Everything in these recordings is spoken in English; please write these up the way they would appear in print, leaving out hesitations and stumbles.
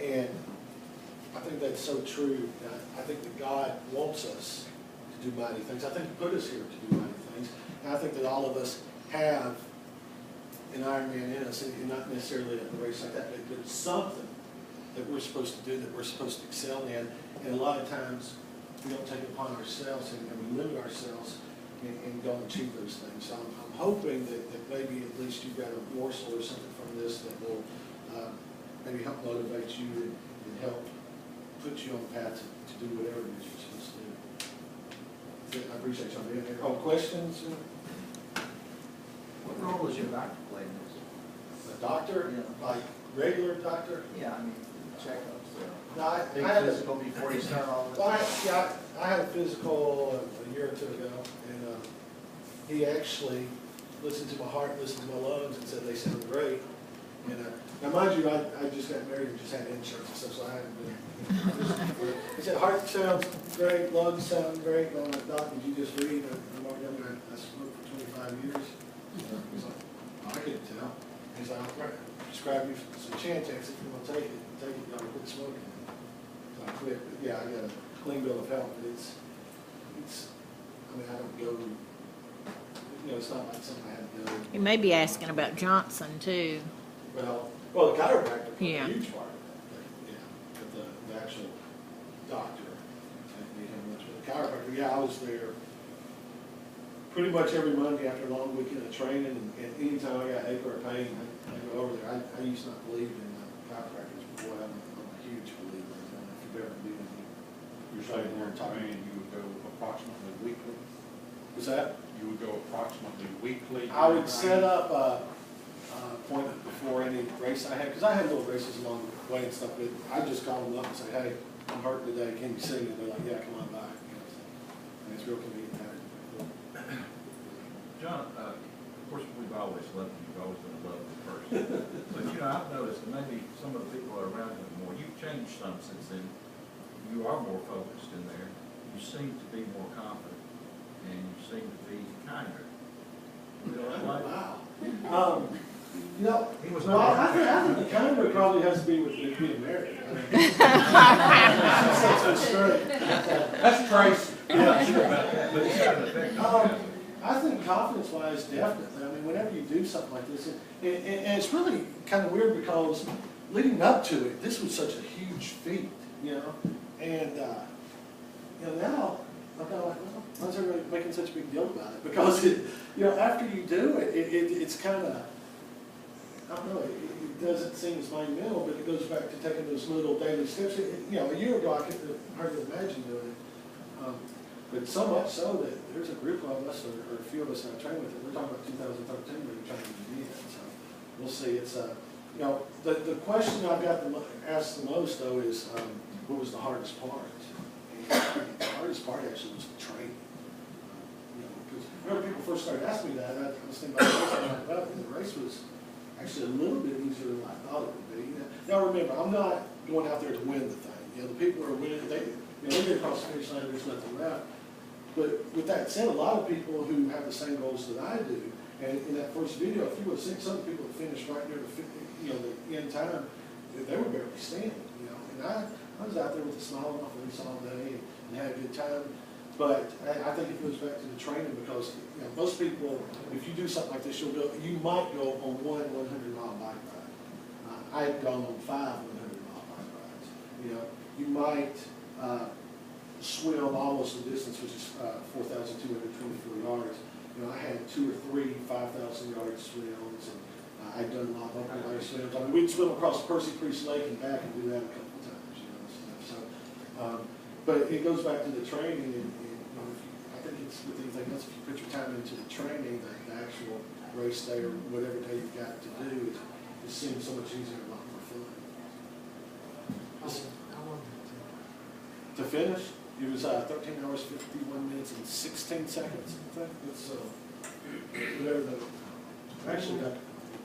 And I think that's so true. I think that God wants us to do mighty things. I think He put us here to do mighty things. And I think that all of us have an Ironman in us, and not necessarily a race like that, but it's something that we're supposed to do, that we're supposed to excel in. And a lot of times we don't take it upon ourselves, and we limit ourselves and don't achieve those things. So I'm hoping that maybe at least you've got a morsel or something from this that will maybe help motivate you and help put you on the path to do whatever it is you're supposed to do. I appreciate y'all being here. Oh, questions? What role does your doctor play in this? A doctor? Yeah. Like regular doctor? Yeah, I mean, checkups. No, I Big had physical before you start all this? I had a physical a year or two ago, and he actually listened to my heart, listened to my lungs, and said they sound great. And now, mind you, I just got married and just had insurance and stuff, so I haven't been. He said, heart sounds great, lungs sound great. And I'm like, Doc, did you just read? I'm already younger. I smoked for 25 years. He's like, oh, I couldn't tell. He's like, I'll prescribe you some Chantix if you want to take it. You gotta quit smoking. So I quit. But yeah, I got a clean bill of health, but it's. I mean, I don't go. You know, it's not like something I had to go. You may be asking about Johnson too. Well, the chiropractor played Yeah. a huge part of that. Yeah, but the actual doctor didn't need him much. But the chiropractor, yeah, I was there pretty much every Monday after a long weekend of training, and anytime I got ache or pain, I go over there. I used to not believe in chiropractors before. I'm a huge believer in them. If you've ever been in here. You're saying during training you would go approximately weekly? Was that? You would go approximately weekly? I would set up an appointment before any race I had, because I had little races along the way and stuff, but I just call them up and say, hey, I'm hurting today, can you see me? And they're like, yeah, come on by. You know, so, and it's real convenient. John, of course, we've always loved you. You've always been a lovely person. But, you know, I've noticed that maybe some of the people are around you more. You've changed some since then. You are more focused in there. You seem to be more confident, and you seem to be kinder. Wow. You know, He was well, not- I think the kinder probably has to be with being married. I mean, that's so straight. That's Tracy. Yeah, sure about that, but it's got an effect on you. I think confidence-wise, definitely. I mean, whenever you do something like this, and it's really kind of weird because leading up to it, this was such a huge feat, you know? And, you know, now, I'm kind of like, well, why is everybody making such a big deal about it? Because, you know, after you do it, it's kind of, I don't know, it doesn't seem as monumental, but it goes back to taking those little daily steps. You know, a year ago, I couldn't hardly imagine doing it. But so much so that there's a group of us, or a few of us that I train with, we're talking about 2013, we're trying to do that. So we'll see. It's, you know, the question I've got asked the most, though, is what was the hardest part? And the hardest part actually was the training. You know, because whenever people first started asking me that, I was thinking about the race, I'm like, well, the race was actually a little bit easier than I thought it would be. Now remember, I'm not going out there to win the thing. You know, the people who are winning, they get across the finish line, there's nothing left. But with that said, a lot of people who have the same goals that I do, and in that first video, if you would have seen some people that finished right near the end time, they were barely standing, you know. And I was out there with a smile on my face all day and had a good time. But I think it goes back to the training because, you know, most people, if you do something like this, you might go on one 100-mile bike ride. I had gone on 5 100-mile bike rides. You know, you might swim almost the distance, which is 4,224 yards. You know, I had 2 or 3 5,000-yard swims, and I'd done a lot of open water swims. I mean, we'd swim across Percy Priest Lake and back and do that a couple of times, you know. So, but it goes back to the training, and you know, I think it's with anything else. If you put your time into the training, the actual race day or whatever day you've got to do, it seems so much easier and a lot more fun. To finish, it was 13 hours, 51 minutes, and 16 seconds. I think it's whatever I actually got a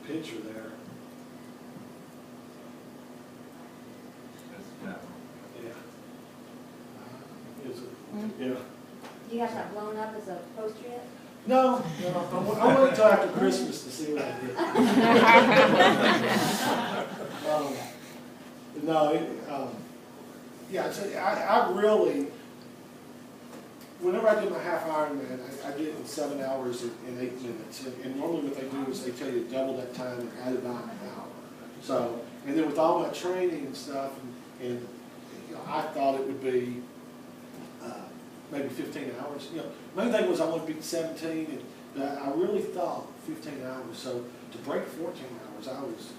picture there. That's Yeah. Yeah. Do you have that blown up as a poster yet? No, I'll wait until after Christmas to see what I did. No, yeah, I really, whenever I do my half Ironman, I did it in 7 hours and 8 minutes. And normally what they do is they tell you double that time and add about an hour. So, and then with all my training and stuff, and you know, I thought it would be maybe 15 hours. You know, main thing was I wanted to beat 17, and I really thought 15 hours. So to break 14 hours, I was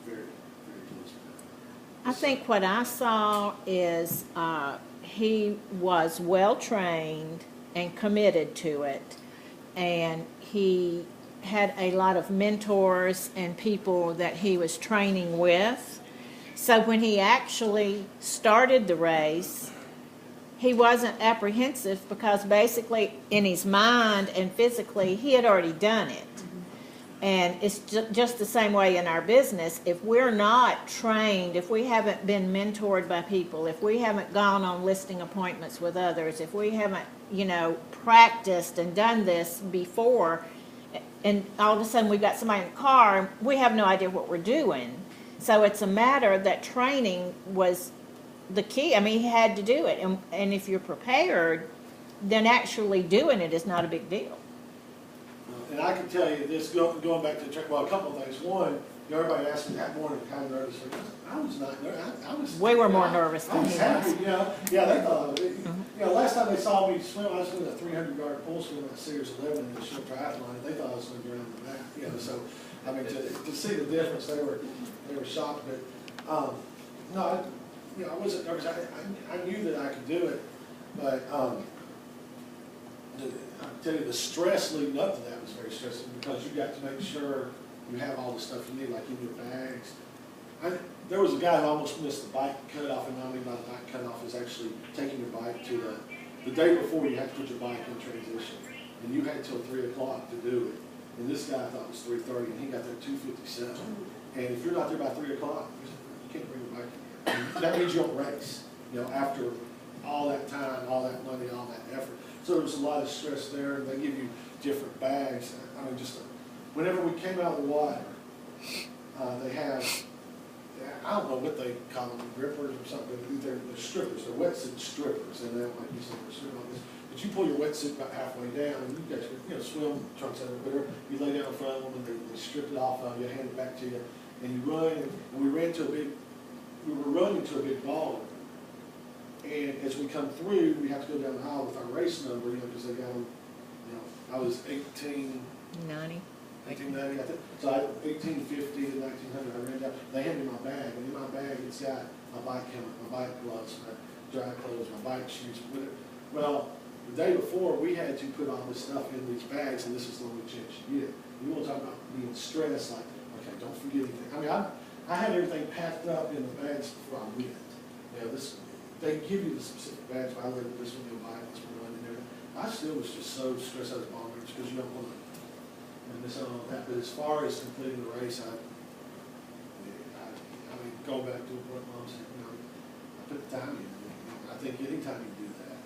very, very pleased with that. I think what I saw is he was well trained and committed to it, and he had a lot of mentors and people that he was training with. So when he actually started the race, he wasn't apprehensive because basically in his mind and physically he had already done it. And it's just the same way in our business. If we're not trained, if we haven't been mentored by people, if we haven't gone on listing appointments with others, if we haven't, you know, practiced and done this before, and all of a sudden we've got somebody in the car, we have no idea what we're doing. So it's a matter that training was the key. I mean, he had to do it. And if you're prepared, then actually doing it is not a big deal. And I can tell you this, going back to the track, well, a couple of things. One, you know, everybody asked me that morning, kind of nervous. I was not nervous. I was. We were more nervous I than was he happy, was. you know. Yeah, they thought, you know, last time they saw me swim, I was doing a 300-yard pole swim at Series 11 in the short triathlon, and they thought I was going to be around the back, you know. So, I mean, to see the difference, they were shocked. But no, you know, I wasn't nervous. I knew that I could do it, but I tell you, the stress leading up to that was very stressful because you got to make sure you have all the stuff you need, like in your bags. There was a guy who almost missed the bike cutoff, and what I mean by the bike cutoff is actually taking your bike to the day before you have to put your bike in transition, and you had till 3 o'clock to do it. And this guy thought it was 3:30, and he got there at 2:57. And if you're not there by 3 o'clock, you can't bring your bike in. That means you don't race. You know, after all that time, all that money, all that effort. So there was a lot of stress there, and they give you different bags. I mean, just whenever we came out of the water, they have, I don't know what they call them, grippers or something. They're strippers. They're wetsuit strippers, and they don't like you said, they're stripping like this. But you pull your wetsuit about halfway down, and you got your, you know, swim trunks everywhere. You lay down in front of them, and they strip it off of you, hand it back to you, and you run. And we were running to a big ball. And as we come through, we have to go down the aisle with our race number, you know, because they got them, you know, I was 1890, I think. So I 1850 to 1900, I ran down. They handed me my bag, and in my bag it's got my bike helmet, my bike gloves, my dry clothes, my bike shoes, whatever. Well, the day before, we had to put all this stuff in these bags, and this is the only chance you get. You want to talk about being stressed, like, okay, don't forget anything. I mean, I had everything packed up in the bags before I went. You know, they give you the specific bags. I labeled this one, your bike, this one, and everything. I still was just so stressed out of bombers because you don't want to miss out on that. But as far as completing the race, I mean, going back to what Mom said, you know, I put the time in. I think anytime you do that,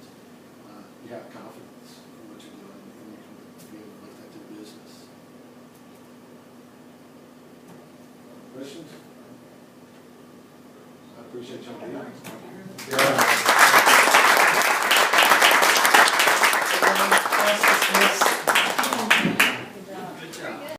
you have confidence in what you're doing, and you can be able to make that to the business. Questions? I appreciate y'all being here.